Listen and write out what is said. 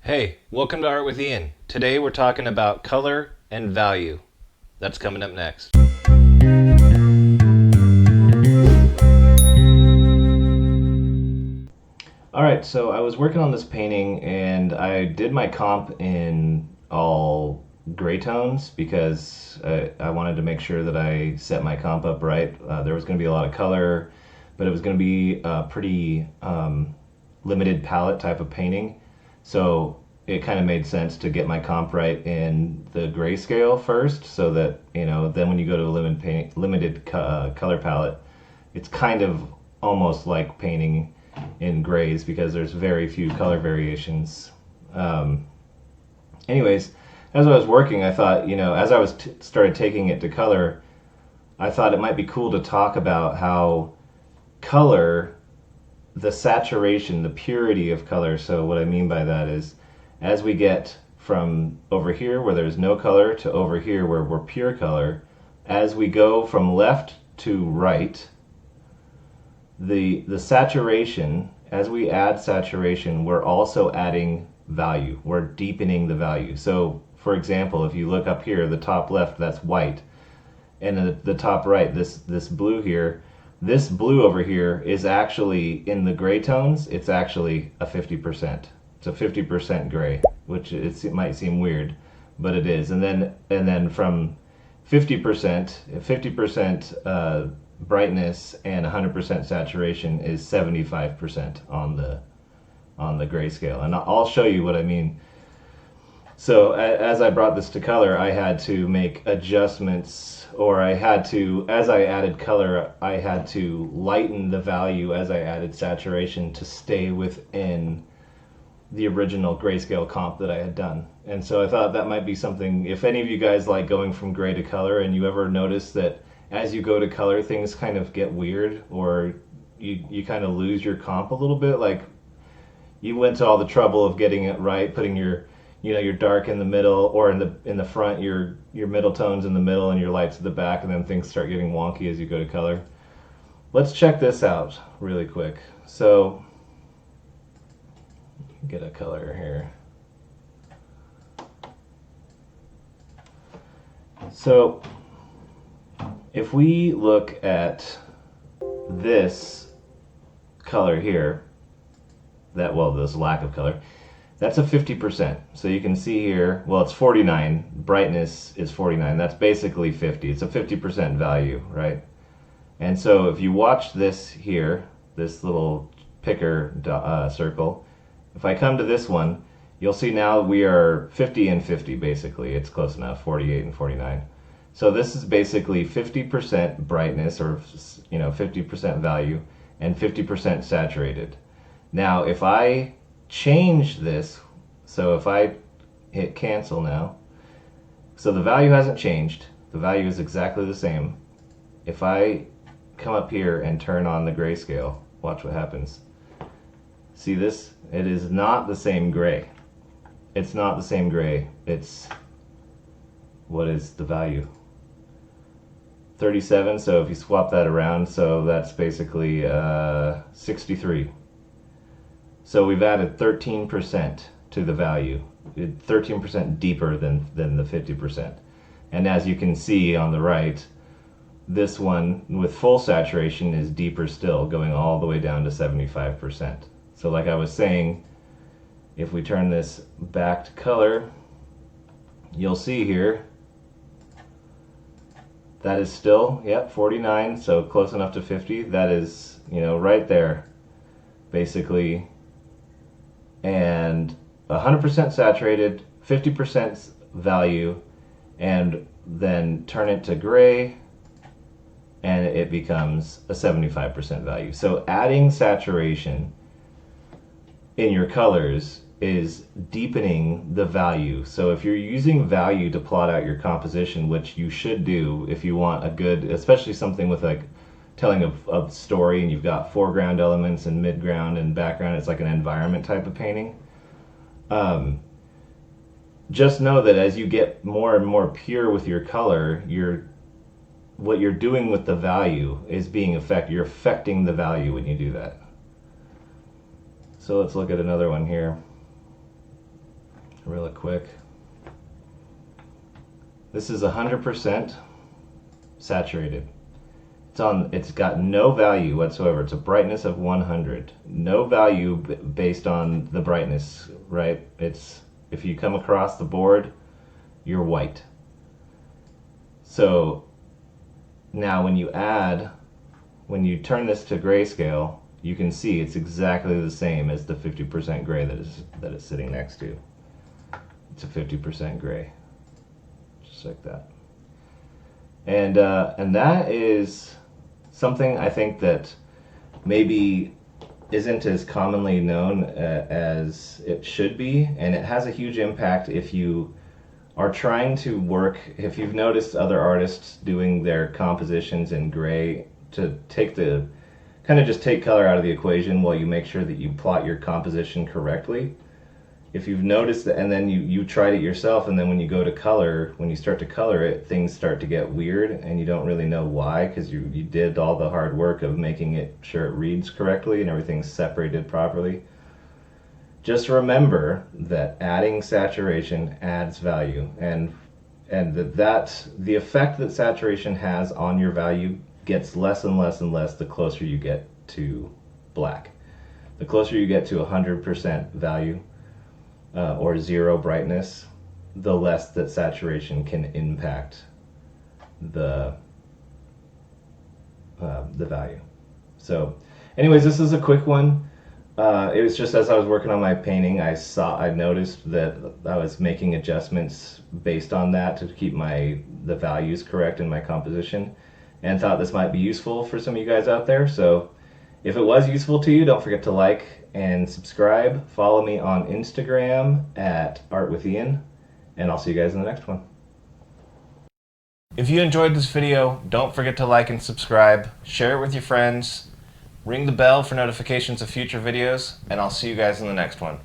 Hey, welcome to Art with Ian. Today we're talking about color and value. That's coming up next. Alright, so I was working on this painting and I did my comp in all gray tones because I wanted to make sure that I set my comp up right. There was going to be a lot of color, but it was going to be a pretty limited palette type of painting. So it kind of made sense to get my comp right in the grayscale first, so that then when you go to a limited color palette, it's kind of almost like painting in grays because there's very few color variations. Um, Anyways, as I was working, I thought, as I was started taking it to color, I thought it might be cool to talk about how color, the saturation, the purity of color. So what I mean by that is, as we get from over here where there's no color to over here where we're pure color, as we go from left to right, the saturation, as we add saturation, we're also adding value. We're deepening the value. So for example, if you look up here, the top left, that's white, and the top right, this blue here, this blue over here is actually in the gray tones. It's actually a 50%. It's a 50% gray, which it might seem weird, but it is. And then from 50% brightness and 100% saturation is 75% on the grayscale. And I'll show you what I mean. So as I brought this to color, I had to make adjustments, or as I added color, I had to lighten the value as I added saturation to stay within the original grayscale comp that I had done. And so I thought that might be something, if any of you guys like going from gray to color and you ever notice that as you go to color things kind of get weird, or you kind of lose your comp a little bit, like you went to all the trouble of getting it right, putting your dark in the middle, or in the front, your middle tones in the middle and your lights at the back, and then things start getting wonky as you go to color. Let's check this out really quick. So get a color here. So if we look at this color here, this lack of color, that's a 50%. So you can see here, well, it's 49. Brightness is 49. That's basically 50. It's a 50% value, right? And so if you watch this here, this little picker circle, if I come to this one, you'll see now we are 50 and 50 basically. It's close enough, 48 and 49. So this is basically 50% brightness, or 50% value, and 50% saturated. Now if I change this, so if I hit cancel now, so the value hasn't changed, the value is exactly the same. If I come up here and turn on the grayscale, watch what happens. See this? It is not the same gray. It's not the same gray. It's, what is the value? 37. So if you swap that around, so that's basically 63. So we've added 13% to the value, 13% deeper than the 50%. And as you can see on the right, this one with full saturation is deeper still, going all the way down to 75%. So like I was saying, if we turn this back to color, you'll see here that is still, 49, so close enough to 50. That is, right there, basically. And 100% saturated, 50% value, and then turn it to gray, and it becomes a 75% value. So adding saturation in your colors is deepening the value. So if you're using value to plot out your composition, which you should do if you want a good, especially something with like telling a story, and you've got foreground elements and midground and background, it's like an environment type of painting. Just know that as you get more and more pure with your color, what you're doing with the value is you're affecting the value when you do that. So let's look at another one here. really quick. This is 100% saturated. It's got no value whatsoever. It's a brightness of 100. No value based on the brightness, right? If you come across the board, you're white. So now when you turn this to grayscale, you can see it's exactly the same as the 50% gray that it's sitting next to. It's a 50% gray, just like that. And that is something I think that maybe isn't as commonly known as it should be, and it has a huge impact if you are trying to work. If you've noticed other artists doing their compositions in gray, to take just take color out of the equation while you make sure that you plot your composition correctly. If you've noticed that, and then you tried it yourself, and then when you go to color, when you start to color it, things start to get weird, and you don't really know why, because you did all the hard work of making it sure it reads correctly and everything's separated properly. Just remember that adding saturation adds value, and that the effect that saturation has on your value gets less and less and less the closer you get to black. The closer you get to 100% value, or zero brightness, the less that saturation can impact the value. So anyways, this is a quick one. It was just as I was working on my painting, I noticed that I was making adjustments based on that to keep the values correct in my composition, and thought this might be useful for some of you guys out there. So if it was useful to you, don't forget to like and subscribe. Follow me on Instagram at artwithian, and I'll see you guys in the next one. If you enjoyed this video, don't forget to like and subscribe, share it with your friends, ring the bell for notifications of future videos, and I'll see you guys in the next one.